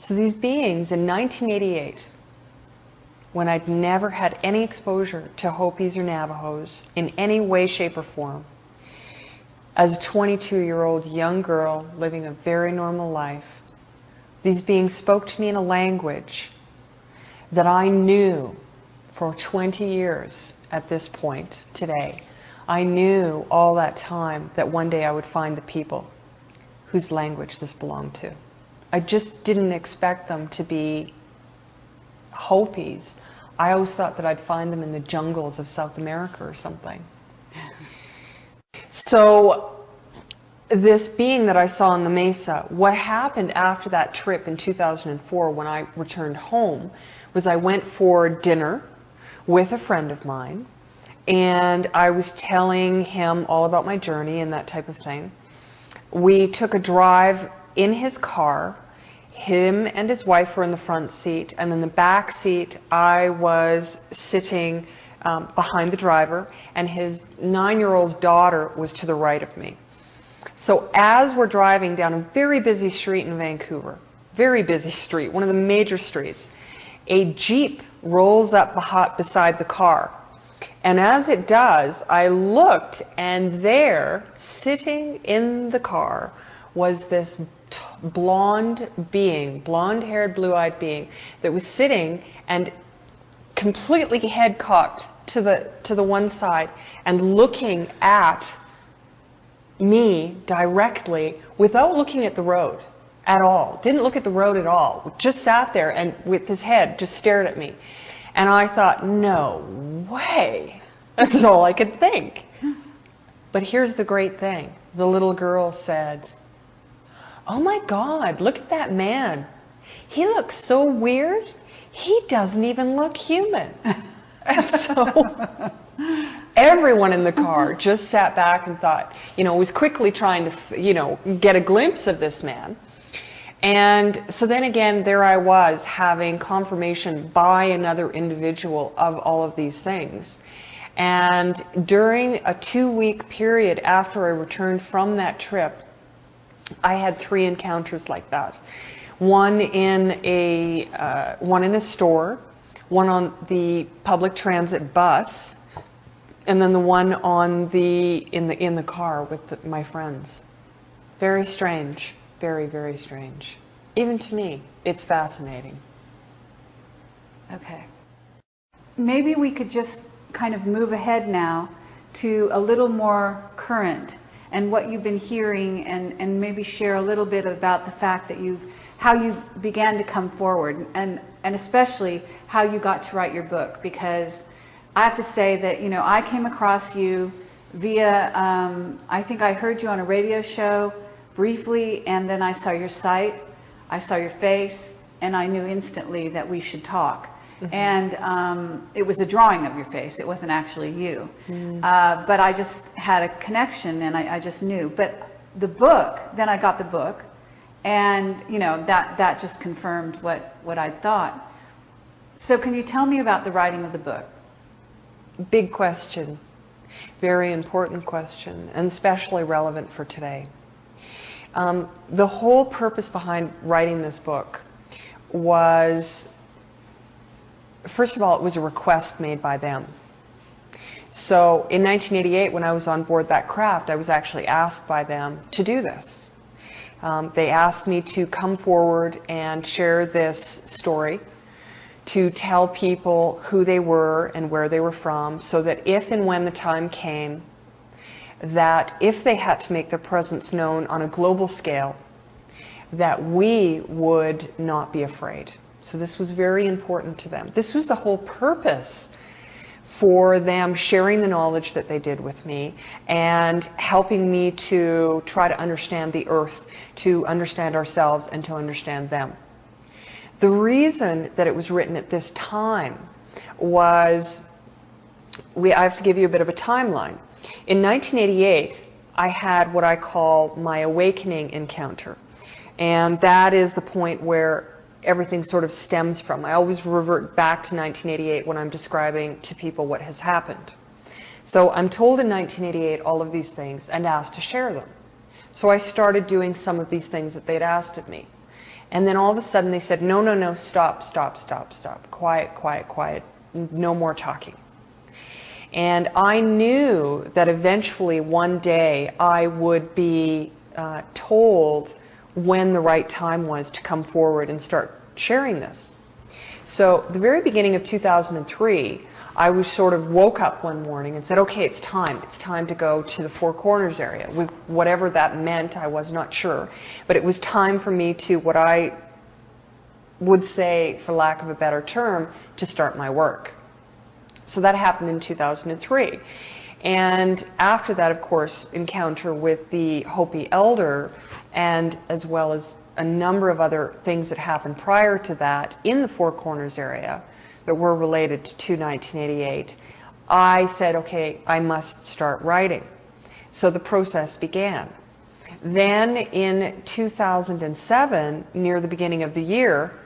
So these beings in 1988, when I'd never had any exposure to Hopis or Navajos in any way, shape, or form, as a 22-year-old young girl living a very normal life, these beings spoke to me in a language that I knew for 20 years at this point today. I knew all that time that one day I would find the people whose language this belonged to. I just didn't expect them to be Hopis. I always thought that I'd find them in the jungles of South America or something. So this being that I saw on the mesa, what happened after that trip in 2004 when I returned home was I went for dinner with a friend of mine, and I was telling him all about my journey and that type of thing. We took a drive in his car. Him and his wife were in the front seat, and in the back seat I was sitting behind the driver, and his 9-year-old daughter was to the right of me. So as we're driving down a very busy street in Vancouver, very busy street, one of the major streets, a Jeep rolls up beside the car. And as it does, I looked, and there, sitting in the car, was this blonde being, blonde-haired, blue-eyed being, that was sitting and completely head-cocked to the one side and looking at me directly without looking at the road at all. Didn't look at the road at all. Just sat there and with his head just stared at me. And I thought, no way. That's all I could think. But here's the great thing. The little girl said, "Oh my God, look at that man. He looks so weird. He doesn't even look human." And so everyone in the car just sat back and thought, was quickly trying to, get a glimpse of this man. And so then again, there I was having confirmation by another individual of all of these things. And during a 2-week period after I returned from that trip, I had 3 encounters like that. One in a store, one on the public transit bus, and then the one on in the car with my friends. Very strange, very, very strange. Even to me, it's fascinating. Okay. Maybe we could just kind of move ahead now to a little more current and what you've been hearing, and maybe share a little bit about the fact that how you began to come forward, and especially how you got to write your book. Because I have to say that, I came across you via, I think I heard you on a radio show briefly, and then I saw your site, I saw your face, and I knew instantly that we should talk. Mm-hmm. And it was a drawing of your face. It wasn't actually you. Mm. But I just had a connection, and I just knew. But the book, then I got the book, and that just confirmed what I thought. So can you tell me about the writing of the book? Big question. Very important question, and especially relevant for today. The whole purpose behind writing this book was, first of all, it was a request made by them. So in 1988, when I was on board that craft, I was actually asked by them to do this. They asked me to come forward and share this story, to tell people who they were and where they were from, so that if and when the time came, that if they had to make their presence known on a global scale, that we would not be afraid. So this was very important to them. This was the whole purpose for them sharing the knowledge that they did with me and helping me to try to understand the earth, to understand ourselves, and to understand them. The reason that it was written at this time was, I have to give you a bit of a timeline. In 1988, I had what I call my awakening encounter. And that is the point where everything sort of stems from. I always revert back to 1988 when I'm describing to people what has happened. So I'm told in 1988 all of these things and asked to share them. So I started doing some of these things that they'd asked of me. And then all of a sudden they said, no, no, no, stop, stop, stop, stop. Quiet, quiet, quiet. No more talking. And I knew that eventually one day I would be told when the right time was to come forward and start sharing this. So the very beginning of 2003, I was sort of woke up one morning and said, okay, it's time. It's time to go to the Four Corners area. With whatever that meant, I was not sure. But it was time for me to, what I would say, for lack of a better term, to start my work. So that happened in 2003. And after that, of course, encounter with the Hopi elder, and as well as a number of other things that happened prior to that in the Four Corners area that were related to 1988, I said, okay, I must start writing. So the process began. Then in 2007, near the beginning of the year,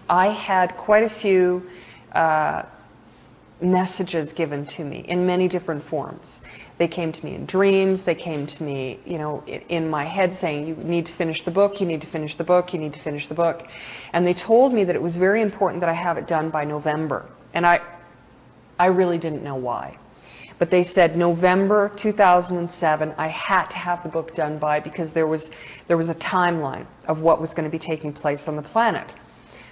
I had quite a few messages given to me in many different forms. They came to me in dreams, they came to me, you know, in my head saying, you need to finish the book, you need to finish the book, you need to finish the book. And they told me that it was very important that I have it done by November. And I really didn't know why. But they said November 2007, I had to have the book done by, because there was a timeline of what was going to be taking place on the planet.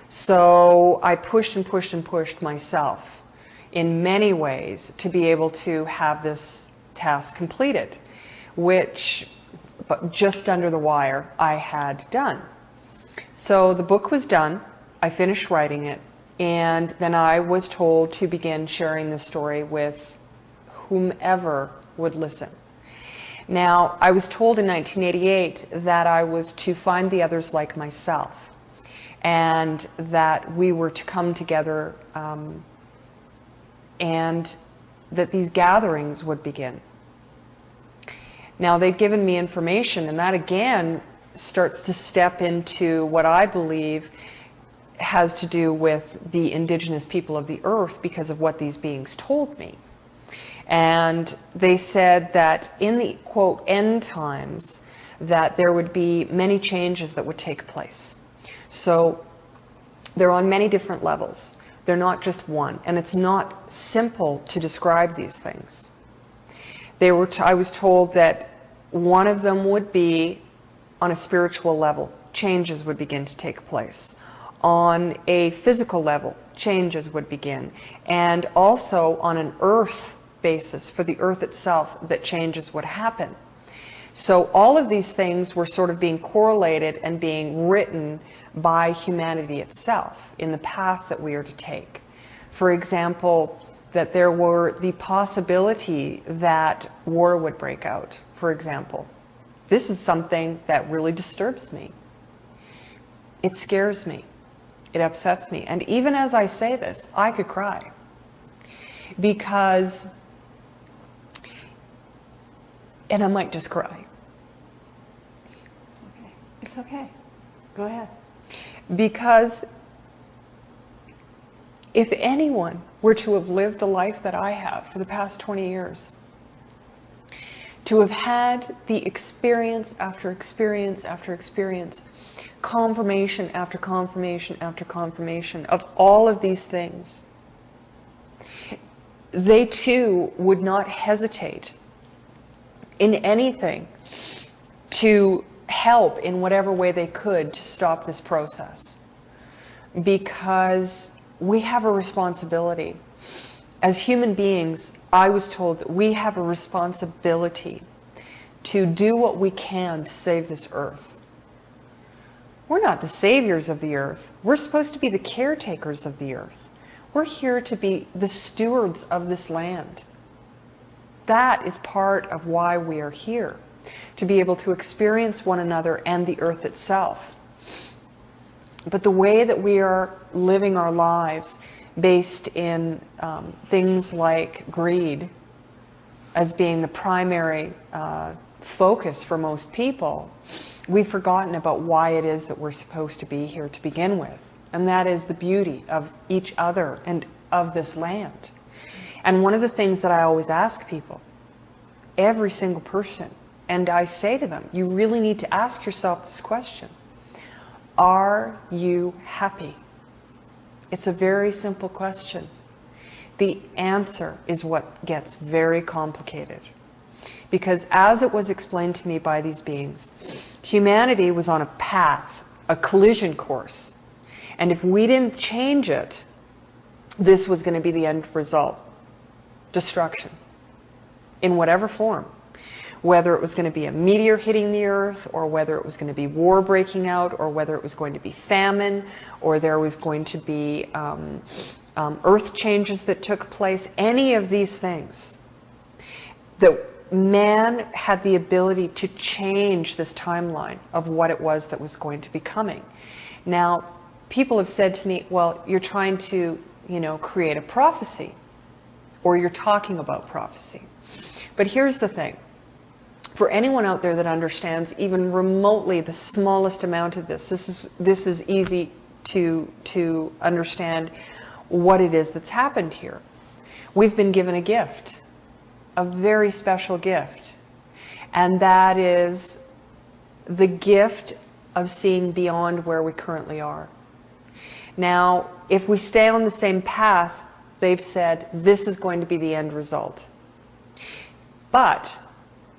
So I pushed and pushed and pushed myself in many ways to be able to have this task completed, which just under the wire I had done. So the book was done, I finished writing it, and then I was told to begin sharing the story with whomever would listen. Now, I was told in 1988 that I was to find the others like myself, and that we were to come together and that these gatherings would begin. Now, they'd given me information, and that again starts to step into what I believe has to do with the indigenous people of the earth, because of what these beings told me. And they said that in the, quote, end times, that there would be many changes that would take place. So they're on many different levels. They're not just one, and it's not simple to describe these things. I was told that one of them would be on a spiritual level, changes would begin to take place. On a physical level, changes would begin. And also on an earth basis, for the earth itself, that changes would happen. So all of these things were sort of being correlated and being written by humanity itself in the path that we are to take. For example, that there were the possibility that war would break out, for example. This is something that really disturbs me. It scares me. It upsets me. And even as I say this, I could cry. Because, and I might just cry. It's okay. It's okay. Go ahead. Because if anyone were to have lived the life that I have for the past 20 years, to have had the experience after experience after experience, confirmation after confirmation after confirmation of all of these things, they too would not hesitate in anything to help in whatever way they could to stop this process. Because we have a responsibility. As human beings, I was told that we have a responsibility to do what we can to save this earth. We're not the saviors of the earth. We're supposed to be the caretakers of the earth. We're here to be the stewards of this land. That is part of why we are here. To be able to experience one another and the earth itself. But the way that we are living our lives based in things like greed as being the primary focus for most people, we've forgotten about why it is that we're supposed to be here to begin with. And that is the beauty of each other and of this land. And one of the things that I always ask people, every single person, and I say to them, you really need to ask yourself this question. Are you happy? It's a very simple question. The answer is what gets very complicated. Because as it was explained to me by these beings, humanity was on a path, a collision course. And if we didn't change it, this was going to be the end result. Destruction. In whatever form. Whether it was going to be a meteor hitting the earth, or whether it was going to be war breaking out, or whether it was going to be famine, or there was going to be earth changes that took place, any of these things, that man had the ability to change this timeline of what it was that was going to be coming. Now, people have said to me, well, you're trying to, create a prophecy, or you're talking about prophecy. But here's the thing. For anyone out there that understands even remotely the smallest amount of this is easy to understand what it is that's happened here. We've been given a gift, a very special gift, and that is the gift of seeing beyond where we currently are. Now, if we stay on the same path, they've said this is going to be the end result. But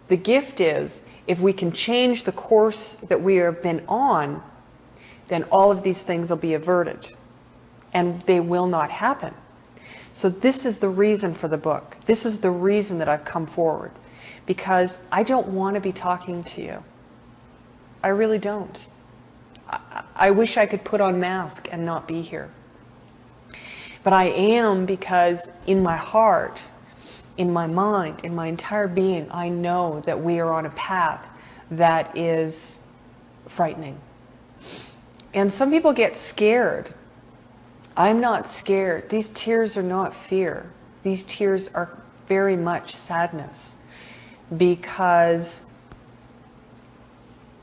the gift is, if we can change the course that we have been on, then all of these things will be averted. And they will not happen. So this is the reason for the book. This is the reason that I've come forward. Because I don't want to be talking to you. I really don't. I wish I could put on mask and not be here. But I am, because in my heart, in my mind, in my entire being, I know that we are on a path that is frightening. And some people get scared. I'm not scared. These tears are not fear. These tears are very much sadness, because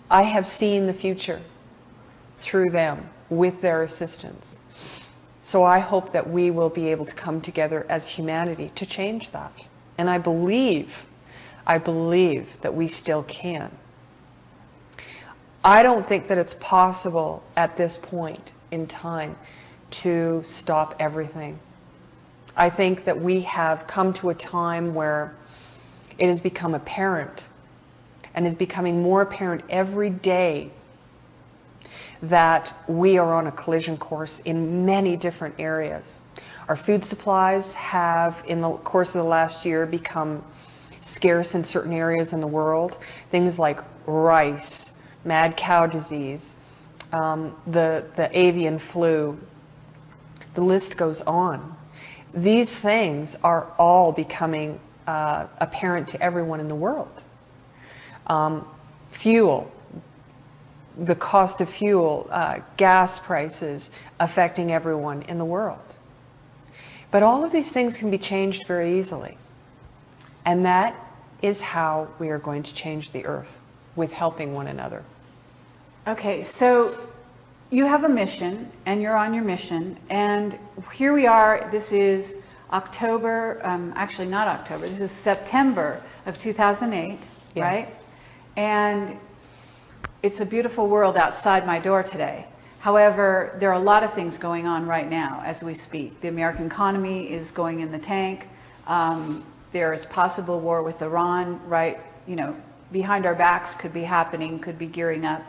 I have seen the future through them with their assistance. So I hope that we will be able to come together as humanity to change that. And I believe that we still can. I don't think that it's possible at this point in time to stop everything. I think that we have come to a time where it has become apparent, and is becoming more apparent every day, that we are on a collision course in many different areas. Our food supplies have, in the course of the last year, become scarce in certain areas in the world. Things like rice, mad cow disease, the avian flu, the list goes on. These things are all becoming apparent to everyone in the world. Fuel, the cost of fuel, gas prices affecting everyone in the world. But all of these things can be changed very easily. And that is how we are going to change the earth, with helping one another. Okay, so you have a mission, and you're on your mission, and here we are. This is October, actually not October, this is September of 2008, yes. Right? And it's a beautiful world outside my door today. However, there are a lot of things going on right now as we speak. The American economy is going in the tank. There is possible war with Iran, right? Behind our backs, could be happening, could be gearing up.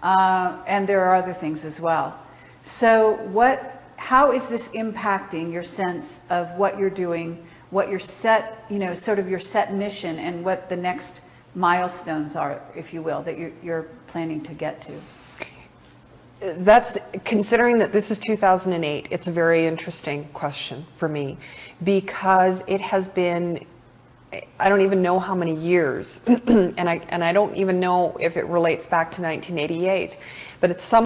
And there are other things as well. So how is this impacting your sense of what you're doing, what your set, sort of your set mission, and what the next milestones are, if you will, that you're planning to get to? That's, considering that this is 2008, it's a very interesting question for me, because it has been, I don't even know how many years, and I don't even know if it relates back to 1988, but it's some